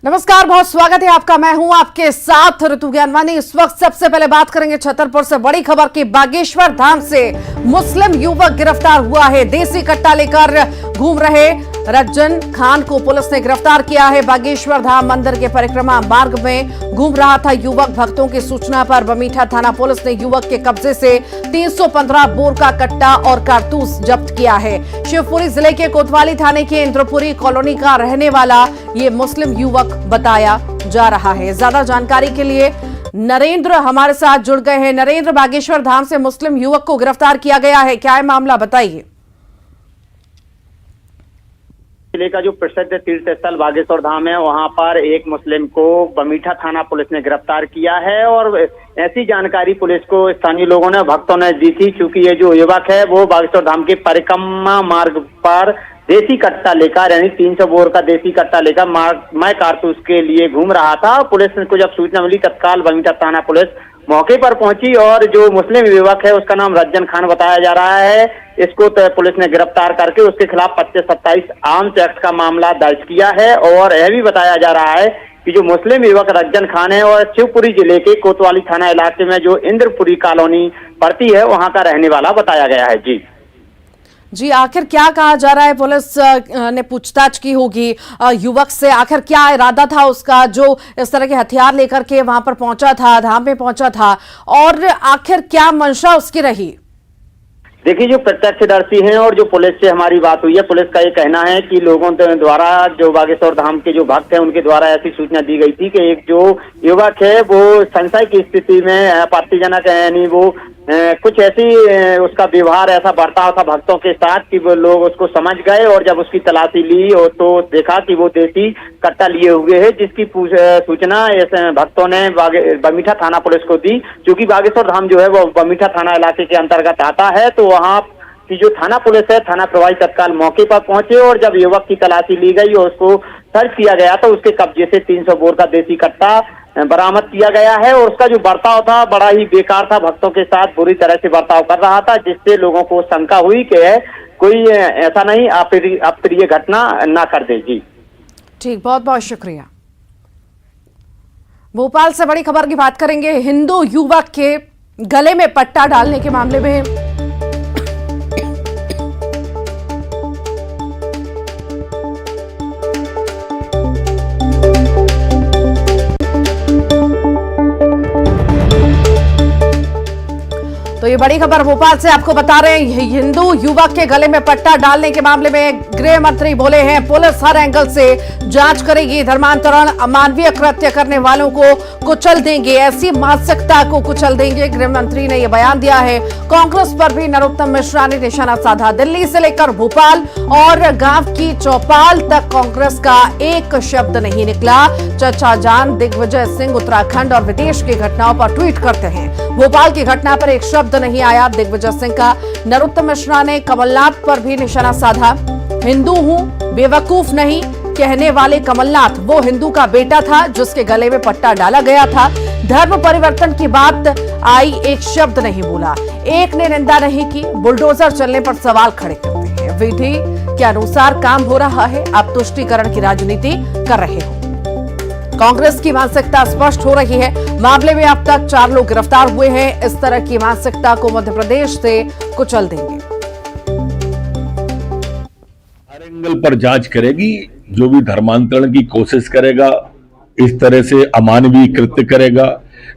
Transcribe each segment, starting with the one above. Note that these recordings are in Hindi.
नमस्कार, बहुत स्वागत है आपका। मैं हूं आपके साथ ऋतु ज्ञानवानी। इस वक्त सबसे पहले बात करेंगे छतरपुर से बड़ी खबर की। बागेश्वर धाम से मुस्लिम युवक गिरफ्तार हुआ है। देसी कट्टा लेकर घूम रहे रज्जन खान को पुलिस ने गिरफ्तार किया है। बागेश्वर धाम मंदिर के परिक्रमा मार्ग में घूम रहा था युवक। भक्तों की सूचना पर बमीठा थाना पुलिस ने युवक के कब्जे से 315 बोर का कट्टा और कारतूस जब्त किया है। शिवपुरी जिले के कोतवाली थाने के इंद्रपुरी कॉलोनी का रहने वाला ये मुस्लिम युवक बताया जा रहा है। ज्यादा जानकारी के लिए नरेंद्र हमारे साथ जुड़ गए हैं। नरेंद्र, बागेश्वर धाम से मुस्लिम युवक को गिरफ्तार किया गया है, क्या है मामला, बताइए। जिले का जो प्रसिद्ध तीर्थ स्थल बागेश्वर धाम है, वहां पर एक मुस्लिम को बमीठा थाना पुलिस ने गिरफ्तार किया है। और ऐसी जानकारी पुलिस को स्थानीय लोगों ने, भक्तों ने दी थी, क्योंकि ये जो युवक है वो बागेश्वर धाम के परिक्रमा मार्ग पर देसी कट्टा लेकर, यानी 300 बोर का देसी कट्टा लेकर मैं कारतूस के लिए घूम रहा था। पुलिस को जब सूचना मिली, तत्काल बमीठा थाना पुलिस मौके पर पहुंची और जो मुस्लिम युवक है उसका नाम रज्जन खान बताया जा रहा है। इसको पुलिस ने गिरफ्तार करके उसके खिलाफ 25-27 आर्म्स एक्ट का मामला दर्ज किया है। और यह भी बताया जा रहा है कि जो मुस्लिम युवक रज्जन खान है और शिवपुरी जिले के कोतवाली थाना इलाके में जो इंद्रपुरी कॉलोनी पड़ती है, वहां का रहने वाला बताया गया है। जी, आखिर क्या कहा जा रहा है? पुलिस ने पूछताछ की होगी युवक से, आखिर क्या इरादा था उसका जो इस तरह के हथियार लेकर के वहां पर पहुंचा था, धाम पे पहुंचा था, और आखिर क्या मंशा उसकी रही? देखिए, जो प्रत्यक्षदर्शी हैं और जो पुलिस से हमारी बात हुई है, पुलिस का ये कहना है कि लोगों द्वारा, जो बागेश्वर धाम के जो भक्त हैं उनके द्वारा ऐसी सूचना दी गई थी कि एक जो युवक है वो संशय की स्थिति में आपत्तिजनक है, यानी वो कुछ ऐसी उसका व्यवहार, ऐसा बर्ताव था भक्तों के साथ कि वो लोग उसको समझ गए। और जब उसकी तलाशी ली और तो देखा कि वो देसी कट्टा लिए हुए है, जिसकी सूचना ऐसे भक्तों ने बमीठा थाना पुलिस को दी। क्योंकि बागेश्वर धाम जो है वो बमीठा थाना इलाके के अंतर्गत आता है, तो वहाँ की जो थाना पुलिस है, थाना प्रभारी तत्काल मौके पर पहुंचे और जब युवक की तलाशी ली गई और उसको सर्च किया गया तो उसके कब्जे से 300 बोर का देसी कट्टा बरामद किया गया है। और उसका जो बर्ताव था बड़ा ही बेकार था, भक्तों के साथ बुरी तरह से बर्ताव कर रहा था, जिससे लोगों को शंका हुई कि कोई ऐसा नहीं अप्रिय घटना ना कर दे। जी ठीक, बहुत बहुत शुक्रिया। भोपाल से बड़ी खबर की बात करेंगे। हिंदू युवक के गले में पट्टा डालने के मामले में तो ये बड़ी खबर भोपाल से आपको बता रहे हैं। हिंदू युवक के गले में पट्टा डालने के मामले में गृह मंत्री बोले हैं, पुलिस हर एंगल से जांच करेगी, धर्मांतरण, अमानवीय कृत्य करने वालों को कुचल देंगे, ऐसी मानसिकता को कुचल देंगे। गृह मंत्री ने यह बयान दिया है। कांग्रेस पर भी नरोत्तम मिश्रा ने निशाना साधा। दिल्ली से लेकर भोपाल और गांव की चौपाल तक कांग्रेस का एक शब्द नहीं निकला। चचा जान दिग्विजय सिंह उत्तराखंड और विदेश की घटनाओं पर ट्वीट करते हैं, भोपाल की घटना पर एक शब्द नहीं आया दिग्विजय सिंह का। नरोत्तम मिश्रा ने कमलनाथ पर भी निशाना साधा। हिंदू हूं, बेवकूफ नहीं कहने वाले कमलनाथ वो हिंदू का बेटा था जिसके गले में पट्टा डाला गया था। धर्म परिवर्तन की बात आई, एक शब्द नहीं बोला, एक ने निंदा नहीं की। बुलडोजर चलने पर सवाल खड़े करते हैं। विधि के अनुसार काम हो रहा है, आप तुष्टीकरण की राजनीति कर रहे हो। कांग्रेस की मानसिकता स्पष्ट हो रही है। मामले में अब तक 4 लोग गिरफ्तार हुए हैं। इस तरह की मानसिकता को मध्य प्रदेश से कुचल देंगे। हर एंगल पर जांच करेगी। जो भी धर्मांतरण की कोशिश करेगा, इस तरह से अमानवीय कृत्य करेगा,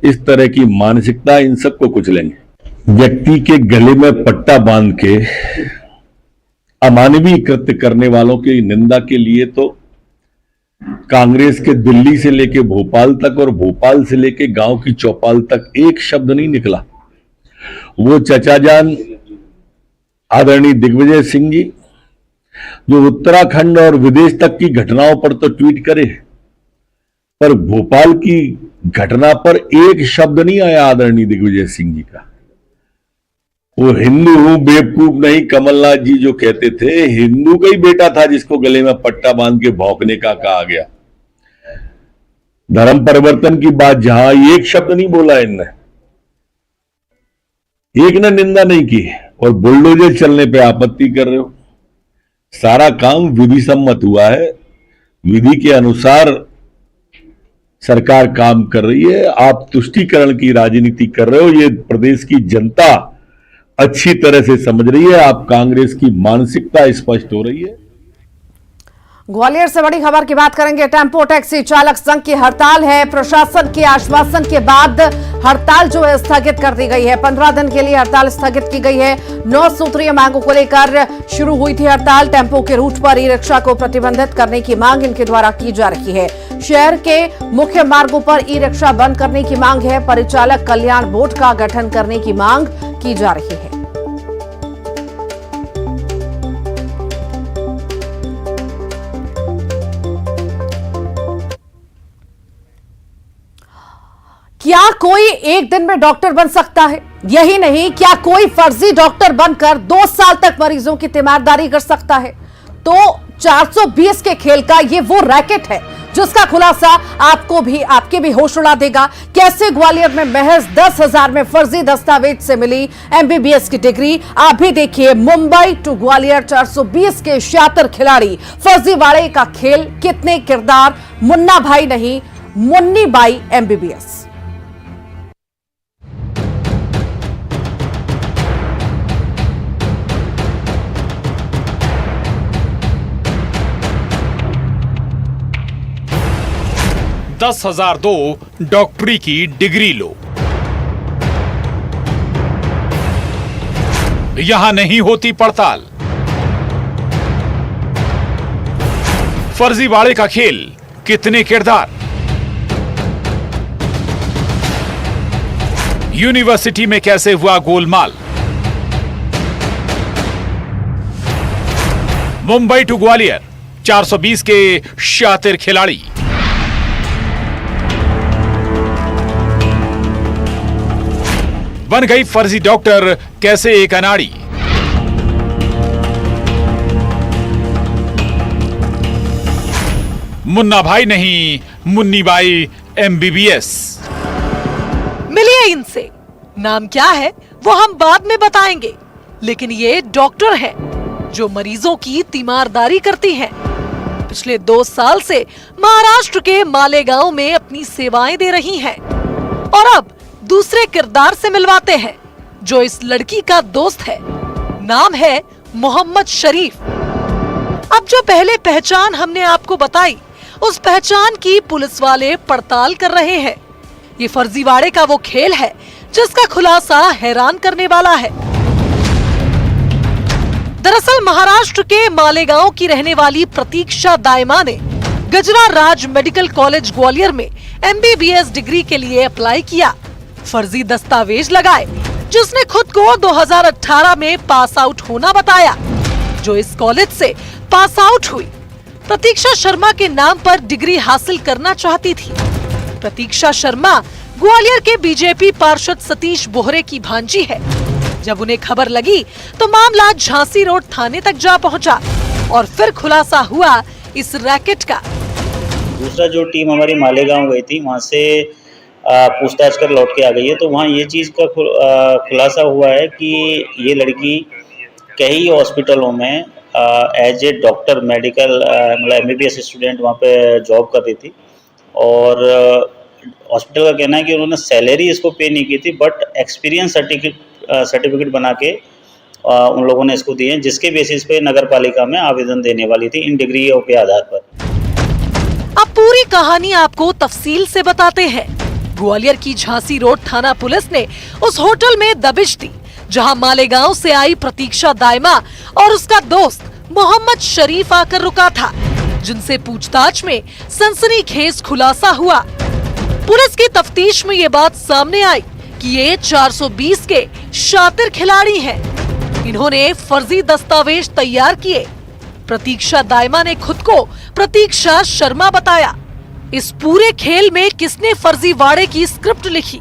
इस तरह की मानसिकता, इन सबको कुचलेंगे। व्यक्ति के गले में पट्टा बांध के अमानवीय कृत्य करने वालों की निंदा के लिए तो कांग्रेस के दिल्ली से लेके भोपाल तक और भोपाल से लेके गांव की चौपाल तक एक शब्द नहीं निकला। वो चचा जान आदरणीय दिग्विजय सिंह जी जो उत्तराखंड और विदेश तक की घटनाओं पर तो ट्वीट करे, पर भोपाल की घटना पर एक शब्द नहीं आया आदरणीय दिग्विजय सिंह जी का। वो हिंदू हूं, बेवकूफ नहीं, कमलनाथ जी जो कहते थे, हिंदू का ही बेटा था जिसको गले में पट्टा बांध के भौंकने का कहा गया। धर्म परिवर्तन की बात जहां, एक शब्द नहीं बोला इनने, एक ने निंदा नहीं की, और बुलडोजर चलने पे आपत्ति कर रहे हो। सारा काम विधि सम्मत हुआ है, विधि के अनुसार सरकार काम कर रही है। आप तुष्टीकरण की राजनीति कर रहे हो, ये प्रदेश की जनता अच्छी तरह से समझ रही है। आप कांग्रेस की मानसिकता स्पष्ट हो रही है। ग्वालियर से बड़ी खबर की बात करेंगे। टेम्पो टैक्सी चालक संघ की हड़ताल है। प्रशासन के आश्वासन के बाद हड़ताल जो है स्थगित कर दी गई है। 15 दिन के लिए हड़ताल स्थगित की गई है। 9 सूत्रीय मांगों को लेकर शुरू हुई थी हड़ताल। टेम्पो के रूट पर ई रिक्शा को प्रतिबंधित करने की मांग इनके द्वारा की जा रही है। शहर के मुख्य मार्गों पर ई रिक्शा बंद करने की मांग है। परिचालक कल्याण बोर्ड का गठन करने की मांग की जा रही है। क्या कोई एक दिन में डॉक्टर बन सकता है? यही नहीं, क्या कोई फर्जी डॉक्टर बनकर 2 साल तक मरीजों की तीमारदारी कर सकता है? तो 420 के खेल का ये वो रैकेट है जिसका खुलासा आपके भी होश उड़ा देगा। कैसे ग्वालियर में महज 10,000 में फर्जी दस्तावेज से मिली एमबीबीएस की डिग्री। आप भी देखिए, मुंबई टू ग्वालियर 420 के शातिर खिलाड़ी। फर्जीवाड़े का खेल, कितने किरदार, मुन्ना भाई नहीं मुन्नी बाई एमबीबीएस। $10,002 डॉक्टरी की डिग्री लो। यहां नहीं होती पड़ताल। फर्जीवाड़े का खेल, कितने किरदार। यूनिवर्सिटी में कैसे हुआ गोलमाल। मुंबई टू ग्वालियर 420 के शातिर खिलाड़ी। बन गई फर्जी डॉक्टर कैसे एक अनाड़ी। मुन्ना भाई नहीं मुन्नी बाई एमबीबीएस। मिलिए इनसे। नाम क्या है वो हम बाद में बताएंगे, लेकिन ये डॉक्टर है जो मरीजों की तीमारदारी करती हैं। पिछले 2 साल से महाराष्ट्र के मालेगांव में अपनी सेवाएं दे रही हैं और अब दूसरे किरदार से मिलवाते हैं जो इस लड़की का दोस्त है। नाम है मोहम्मद शरीफ। अब जो पहले पहचान हमने आपको बताई, उस पहचान की पुलिस वाले पड़ताल कर रहे हैं। ये फर्जीवाड़े का वो खेल है जिसका खुलासा हैरान करने वाला है। दरअसल महाराष्ट्र के मालेगांव की रहने वाली प्रतीक्षा दायमा ने गजरा राज मेडिकल कॉलेज ग्वालियर में एमबीबीएस डिग्री के लिए अप्लाई किया। फर्जी दस्तावेज लगाए, जिसने खुद को 2018 में पास आउट होना बताया। जो इस कॉलेज से पास आउट हुई, प्रतीक्षा शर्मा के नाम पर डिग्री हासिल करना चाहती थी। प्रतीक्षा शर्मा ग्वालियर के बीजेपी पार्षद सतीश बोहरे की भांजी है। जब उन्हें खबर लगी तो मामला झांसी रोड थाने तक जा पहुंचा और फिर खुलासा हुआ इस रैकेट का। दूसरा जो टीम हमारी मालेगांव गई थी, वहां से पूछताछ कर लौट के आ गई है। तो वहाँ ये चीज़ का खुलासा हुआ है कि ये लड़की कई हॉस्पिटलों में एज ए डॉक्टर मेडिकल मतलब एमबीबीएस स्टूडेंट वहाँ पे जॉब कर रही थी और हॉस्पिटल का कहना है कि उन्होंने सैलरी इसको पे नहीं की थी, बट एक्सपीरियंस सर्टिफिकेट बना के उन लोगों ने इसको दिए हैं, जिसके बेसिस पे नगर पालिका में आवेदन देने वाली थी इन डिग्रियों के आधार पर। अब पूरी कहानी आपको तफसील से बताते हैं। ग्वालियर की झांसी रोड थाना पुलिस ने उस होटल में दबिश दी जहां मालेगांव से आई प्रतीक्षा दायमा और उसका दोस्त मोहम्मद शरीफ आकर रुका था, जिनसे पूछताछ में सनसनीखेज खुलासा हुआ। पुलिस की तफ्तीश में ये बात सामने आई कि ये 420 के शातिर खिलाड़ी हैं। इन्होंने फर्जी दस्तावेज तैयार किए। प्रतीक्षा दायमा ने खुद को प्रतीक्षा शर्मा बताया। इस पूरे खेल में किसने फर्जीवाड़े की स्क्रिप्ट लिखी?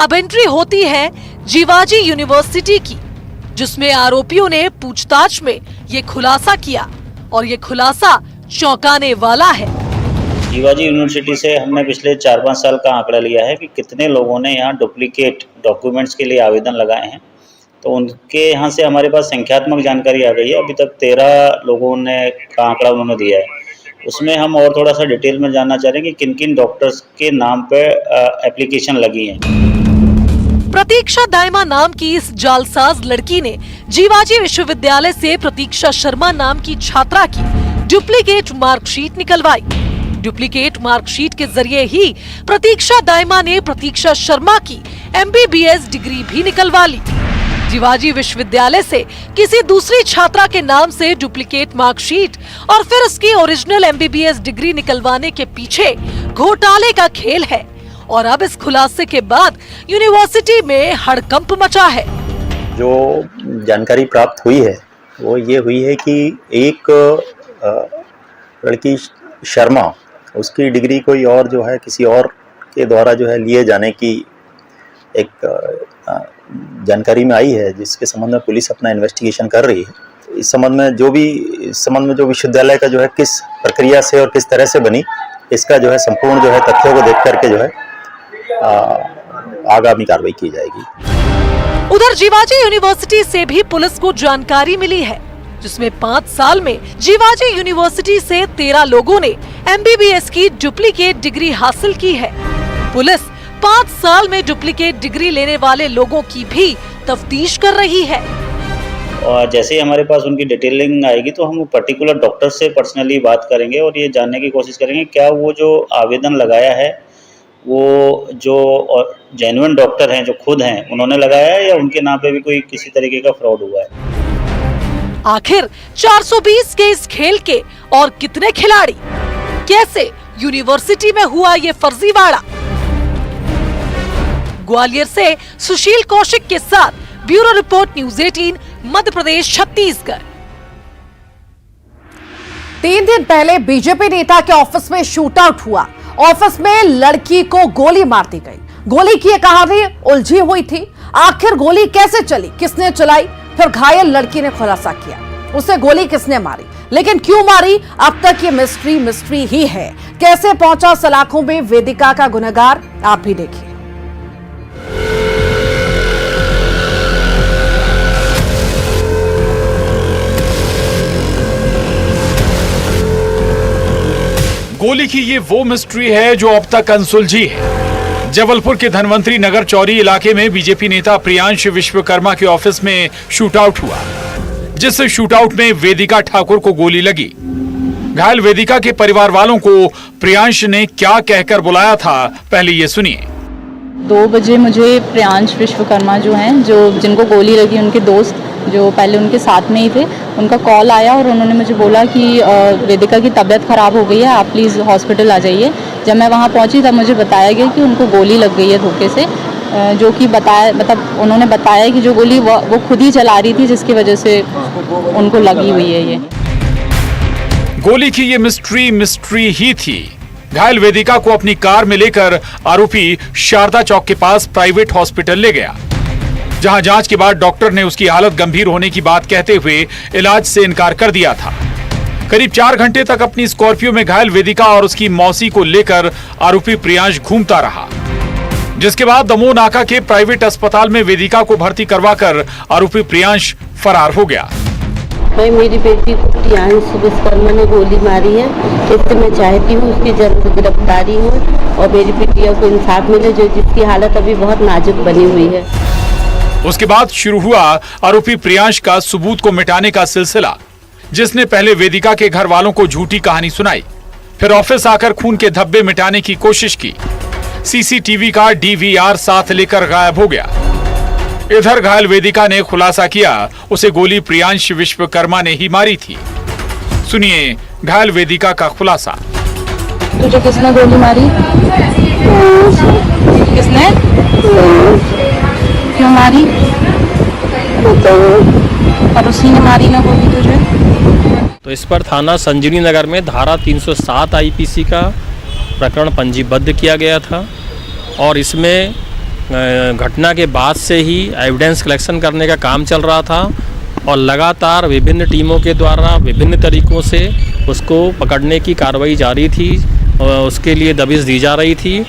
अब एंट्री होती है जीवाजी यूनिवर्सिटी की, जिसमें आरोपियों ने पूछताछ में ये खुलासा किया और ये खुलासा चौंकाने वाला है। जीवाजी यूनिवर्सिटी से हमने पिछले 4-5 साल का आंकड़ा लिया है कि कितने लोगों ने यहाँ डुप्लीकेट डॉक्यूमेंट्स के लिए आवेदन लगाए हैं। तो उनके यहाँ से हमारे पास संख्यात्मक जानकारी आ गई है। अभी तक 13 लोगों ने का आंकड़ा उन्होंने दिया है उसमें हम और थोड़ा सा डिटेल में जानना चाह रहे हैं कि किन किन डॉक्टर्स के नाम पे एप्लीकेशन लगी है। प्रतीक्षा दाइमा नाम की इस जालसाज लड़की ने जीवाजी विश्वविद्यालय से प्रतीक्षा शर्मा नाम की छात्रा की डुप्लीकेट मार्कशीट निकलवाई। डुप्लीकेट मार्कशीट के जरिए ही प्रतीक्षा दाइमा ने प्रतीक्षा शर्मा की MBBS डिग्री भी निकलवा ली। जीवाजी विश्वविद्यालय से किसी दूसरी छात्रा के नाम से डुप्लीकेट मार्कशीट और फिर उसकी ओरिजिनल MBBS डिग्री निकलवाने के पीछे घोटाले का खेल है। और अब इस खुलासे के बाद यूनिवर्सिटी में हड़कंप मचा है। जो जानकारी प्राप्त हुई है वो ये हुई है कि एक लड़की शर्मा, उसकी डिग्री कोई और जो है किसी और के द्वारा जो है लिए जाने की एक जानकारी में आई है, जिसके संबंध में पुलिस अपना इन्वेस्टिगेशन कर रही है। इस संबंध में जो विश्वविद्यालय का जो है किस प्रक्रिया से और किस तरह से बनी, इसका जो है संपूर्ण जो है तथ्यों को देख करके जो है आगामी कार्रवाई की जाएगी। उधर जीवाजी यूनिवर्सिटी से भी पुलिस को जानकारी मिली है, जिसमें 5 साल में जीवाजी यूनिवर्सिटी से 13 लोगों ने MBBS की डुप्लीकेट डिग्री हासिल की है। पुलिस 5 साल में डुप्लीकेट डिग्री लेने वाले लोगों की भी तफ्तीश कर रही है। और जैसे ही हमारे पास उनकी डिटेलिंग आएगी तो हम पर्टिकुलर डॉक्टर से पर्सनली बात करेंगे और ये जानने की कोशिश करेंगे क्या वो जो आवेदन लगाया है वो जो जेन्युइन डॉक्टर हैं जो खुद हैं उन्होंने लगाया है या उनके नाम पे भी कोई किसी तरीके का फ्रॉड हुआ है। आखिर 420 के इस खेल के और कितने खिलाड़ी, कैसे यूनिवर्सिटी में हुआ ये फर्जीवाड़ा। ग्वालियर से सुशील कौशिक के साथ bureau report news 18 Madhya Pradesh Chhattisgarh. 3 दिन पहले बीजेपी नेता के ऑफिस में शूट आउट हुआ। ऑफिस में लड़की को गोली मार दी गई। गोली की कहानी उलझी हुई थी। आखिर गोली कैसे चली, किसने चलाई, फिर घायल लड़की ने खुलासा किया उसे गोली किसने मारी, लेकिन क्यों मारी, अब तक ये मिस्ट्री ही है। कैसे पहुंचा सलाखों में वेदिका का गुनहगार, आप भी देखिए। गोली की ये वो मिस्ट्री है जो अब तक अनसुलझी है। जबलपुर के धनवंतरी नगर चौरी इलाके में बीजेपी नेता प्रियांश विश्वकर्मा के ऑफिस में शूटआउट हुआ, जिस शूटआउट में वेदिका ठाकुर को गोली लगी। घायल वेदिका के परिवार वालों को प्रियांश ने क्या कहकर बुलाया था, पहले ये सुनिए। 2 बजे मुझे प्रियांश विश्वकर्मा जो हैं, जिनको गोली लगी, उनके दोस्त जो पहले उनके साथ में ही थे, उनका कॉल आया और उन्होंने मुझे बोला कि वेदिका की तबीयत ख़राब हो गई है, आप प्लीज़ हॉस्पिटल आ जाइए। जब मैं वहाँ पहुँची तब मुझे बताया गया कि उनको गोली लग गई है धोखे से, जो कि उन्होंने बताया कि जो गोली वो खुद ही चला रही थी, जिसकी वजह से उनको लगी हुई है ये। गोली की ये मिस्ट्री ही थी। घायल वेदिका को अपनी कार में लेकर आरोपी शारदा चौक के पास प्राइवेट हॉस्पिटल ले गया, जहां जांच के बाद डॉक्टर ने उसकी हालत गंभीर होने की बात कहते हुए इलाज से इनकार कर दिया था। करीब 4 घंटे तक अपनी स्कॉर्पियो में घायल वेदिका और उसकी मौसी को लेकर आरोपी प्रियांश घूमता रहा, जिसके बाद दमोह नाका के प्राइवेट अस्पताल में वेदिका को भर्ती करवाकर आरोपी प्रियांश फरार हो गया। भाई मेरी बेटी को प्रियांश विश्वकर्मा ने गोली मारी है, इससे मैं चाहती हूँ उसकी जल्द गिरफ्तारी हो और मेरी बेटियों को इंसाफ मिले, जिसकी हालत अभी बहुत नाजुक बनी हुई है। उसके बाद शुरू हुआ आरोपी प्रियांश का सबूत को मिटाने का सिलसिला, जिसने पहले वेदिका के घर वालों को झूठी कहानी सुनाई, फिर ऑफिस आकर खून के धब्बे मिटाने की कोशिश की। सीसीटीवी का DVR साथ लेकर गायब हो गया। इधर घायल वेदिका ने खुलासा किया उसे गोली प्रियांश विश्वकर्मा ने ही मारी थी। सुनिए घायल वेदिका का खुलासा। तुझे किसने गोली मारी? किसने? क्यों मारी? और उसी ने मारी ना गोली तुझे? तो इस पर थाना संजीवनी नगर में धारा 307 IPC का प्रकरण पंजीबद्ध किया गया था और इसमें घटना के बाद से ही एविडेंस कलेक्शन करने का काम चल रहा था और लगातार विभिन्न टीमों के द्वारा विभिन्न तरीकों से उसको पकड़ने की कार्रवाई जारी थी और उसके लिए दबिश दी जा रही थी।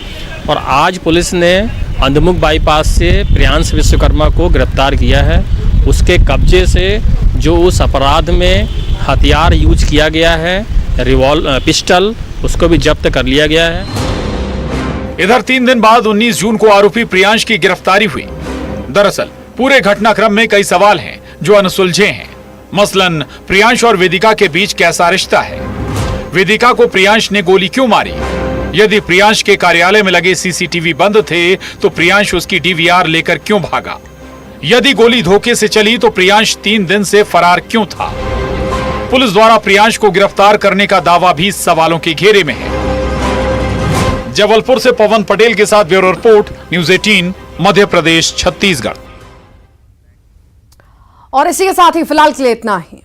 और आज पुलिस ने अंधमुख बाईपास से प्रियांश विश्वकर्मा को गिरफ्तार किया है। उसके कब्जे से जो उस अपराध में हथियार यूज किया गया है पिस्टल उसको भी जब्त कर लिया गया है। इधर 3 दिन बाद 19 जून को आरोपी प्रियांश की गिरफ्तारी हुई। दरअसल पूरे घटनाक्रम में कई सवाल हैं जो अनसुलझे हैं। मसलन प्रियांश और वेदिका के बीच कैसा रिश्ता है? वेदिका को प्रियांश ने गोली क्यों मारी? यदि प्रियांश के कार्यालय में लगे सीसीटीवी बंद थे तो प्रियांश उसकी डीवीआर लेकर क्यों भागा? यदि गोली धोखे से चली तो प्रियांश 3 दिन से फरार क्यों था? पुलिस द्वारा प्रियांश को गिरफ्तार करने का दावा भी सवालों के घेरे में है। जबलपुर से पवन पटेल के साथ bureau report, news 18, Madhya Pradesh, Chhattisgarh. और इसी के साथ ही फिलहाल के लिए इतना ही।